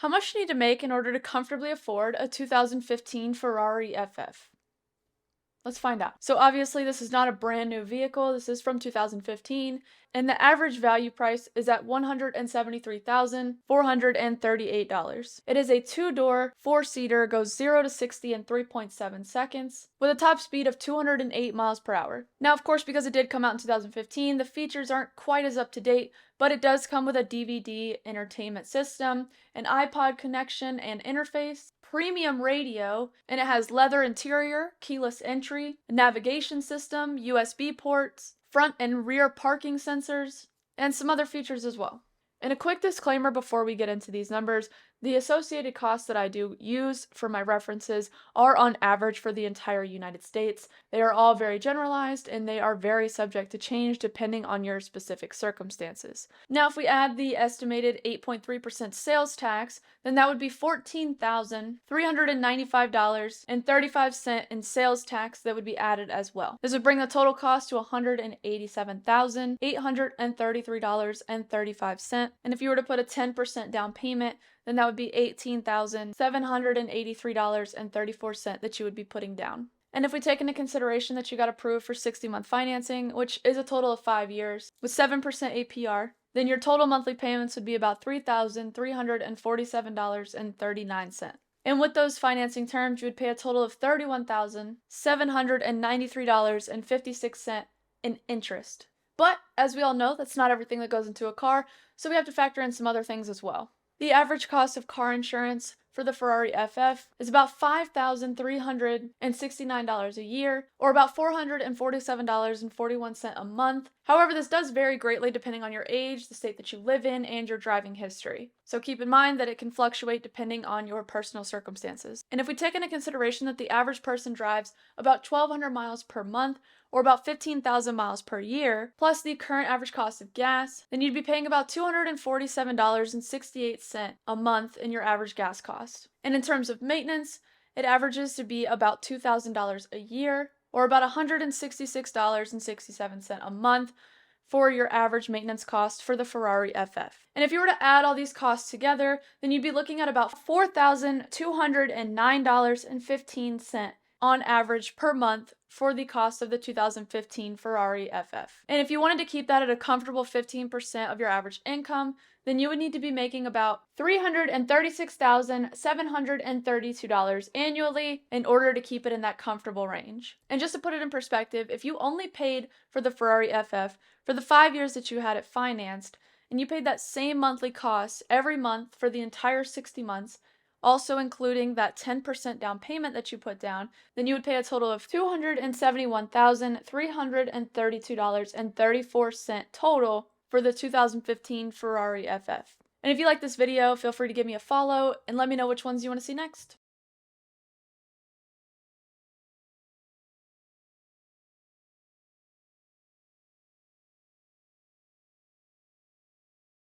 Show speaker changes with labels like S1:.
S1: How much do you need to make in order to comfortably afford a 2015 Ferrari FF? Let's find out. So obviously this is not a brand new vehicle. This is from 2015, and the average value price is at $173,438. It is a two-door, four-seater, goes 0 to 60 in 3.7 seconds, with a top speed of 208 miles per hour. Now, of course, because it did come out in 2015, the features aren't quite as up to date, but it does come with a DVD entertainment system, an iPod connection and interface, premium radio, and it has leather interior, keyless entry, a navigation system, USB ports, front and rear parking sensors, and some other features as well. And a quick disclaimer before we get into these numbers, the associated costs that I do use for my references are on average for the entire United States. They are all very generalized and they are very subject to change depending on your specific circumstances. Now, if we add the estimated 8.3% sales tax, then that would be $14,395.35 in sales tax that would be added as well. This would bring the total cost to $187,833.35. And if you were to put a 10% down payment, then that would be $18,783.34 that you would be putting down. And if we take into consideration that you got approved for 60-month financing, which is a total of 5 years, with 7% APR, then your total monthly payments would be about $3,347.39. And with those financing terms, you would pay a total of $31,793.56 in interest. But, as we all know, that's not everything that goes into a car, so we have to factor in some other things as well. The average cost of car insurance for the Ferrari FF is about $5,369 a year, or about $447.41 a month. However, this does vary greatly depending on your age, the state that you live in, and your driving history. So keep in mind that it can fluctuate depending on your personal circumstances. And if we take into consideration that the average person drives about 1,200 miles per month, or about 15,000 miles per year, plus the current average cost of gas, then you'd be paying about $247.68 a month in your average gas cost. And in terms of maintenance, it averages to be about $2,000 a year, or about $166.67 a month for your average maintenance cost for the Ferrari FF. And if you were to add all these costs together, then you'd be looking at about $4,209.15 on average per month for the cost of the 2015 Ferrari FF. And if you wanted to keep that at a comfortable 15% of your average income, then you would need to be making about $336,732 annually in order to keep it in that comfortable range. And just to put it in perspective, if you only paid for the Ferrari FF for the 5 years that you had it financed, and you paid that same monthly cost every month for the entire 60 months, also including that 10% down payment that you put down, then you would pay a total of $271,332.34 total for the 2015 Ferrari FF. And if you like this video, feel free to give me a follow and let me know which ones you want to see next.